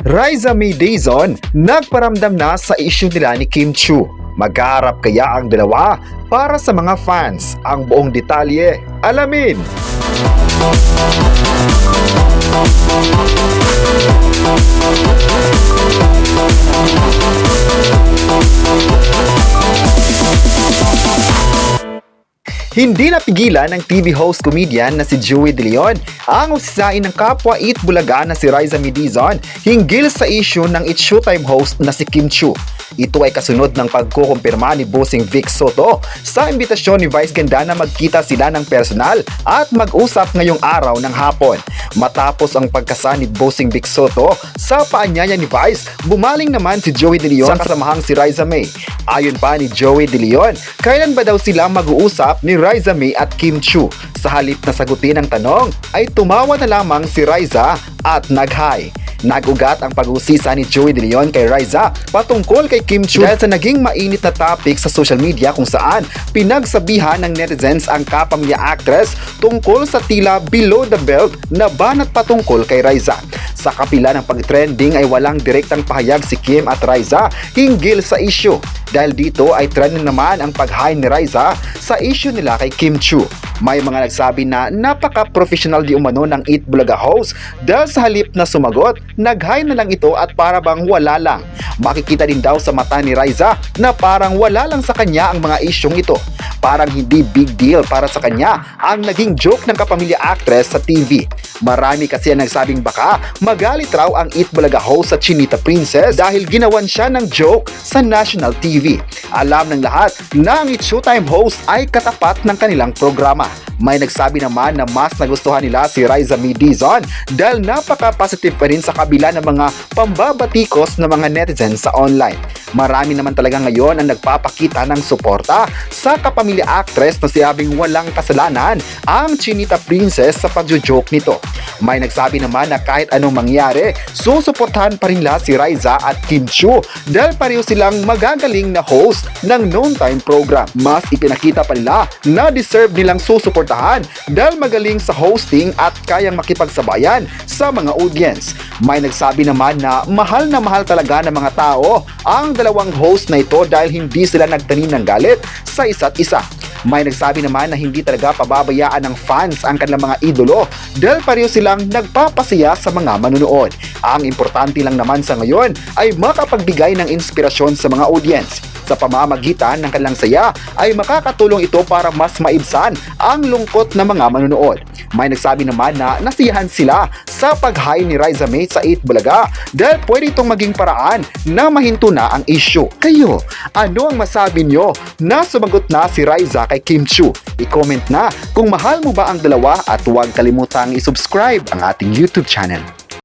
Raisa May Dizon nagparamdam na sa issue nila ni Kim Chiu. Magharap kaya ang dalawa para sa mga fans? Ang buong detalye, alamin! Hindi napigilan ng TV host comedian na si Joey De Leon ang usisain ng kapwa Eat Bulaga na si Raisa May Dizon hinggil sa issue ng It's Showtime host na si Kim Chiu. Ito ay kasunod ng pagkukumpirma ni Bossing Vic Soto sa imbitasyon ni Vice Ganda na magkita sila ng personal at mag-usap ngayong araw ng hapon. Matapos ang pagkasa ni Bossing Vic Soto sa paanyaya ni Vice, bumaling naman si Joey De Leon sa kasamahang si Raisa May. Ayon pa ni Joey De Leon, kailan ba daw sila mag-uusap ni Raisa May at Kim Chiu? Sa halip na sagutin ang tanong, ay tumawa na lamang si Raisa at nag-hi. Nag-ugat ang pag-usisa ni Joey De Leon kay Raisa patungkol kay Kim Chiu dahil sa naging mainit na topic sa social media kung saan pinagsabihan ng netizens ang kapamilya actress tungkol sa tila below the belt na banat patungkol kay Raisa. Sa kapila ng pag-trending ay walang direktang pahayag si Kim at Raisa hinggil sa issue. Dahil dito ay trending naman ang pag-hi ni Raisa sa issue nila kay Kim Chiu. May mga nagsabi na napaka-professional di umano ng Eat Bulaga host dahil sa halip na sumagot, nag-hi na lang ito at para bang wala lang. Makikita din daw sa mata ni Raisa na parang wala lang sa kanya ang mga isyong ito. Parang hindi big deal para sa kanya ang naging joke ng kapamilya actress sa TV. Marami kasi ang nagsabing baka magalit raw ang Eat Bulaga host sa Chinita Princess dahil ginawan siya ng joke sa national TV. Alam ng lahat na ang It's Showtime host ay katapat ng kanilang programa. May nagsabi naman na mas nagustuhan nila si Raisa May Dizon dahil napaka-positive pa rin sa kabila ng mga pambabatikos ng mga netizens sa online. Marami naman talaga ngayon ang nagpapakita ng suporta sa kapamilya actress na sinabing walang kasalanan ang Chinita Princess sa pagjo-joke nito. May nagsabi naman na kahit anong mangyari, susuportahan pa rin nila si Raisa at Kim Chiu dahil pareho silang magagaling na host ng Noon Time program. Mas ipinakita pa nila na deserve nilang susuportahan dahil magaling sa hosting at kayang makipagsabayan sa mga audience. May nagsabi naman na mahal talaga ng mga tao ang dalawang host na ito dahil hindi sila nagtanim ng galit sa isa't isa. May nagsabi naman na hindi talaga pababayaan ng fans ang kanilang mga idolo dahil pareho silang nagpapasaya sa mga manunood. Ang importante lang naman sa ngayon ay makapagbigay ng inspirasyon sa mga audience. Sa pamamagitan ng kanilang saya ay makakatulong ito para mas maibsan ang lungkot ng mga manunood. May nagsabi naman na nasiyahan sila sa pag-hi ni Raisa May sa Eat Bulaga dahil pwede itong maging paraan na mahinto na ang issue. Kayo, ano ang masabi nyo na sumagot na si Raisa kay Kim Chiu? I-comment na kung mahal mo ba ang dalawa at huwag kalimutang i-subscribe ang ating YouTube channel.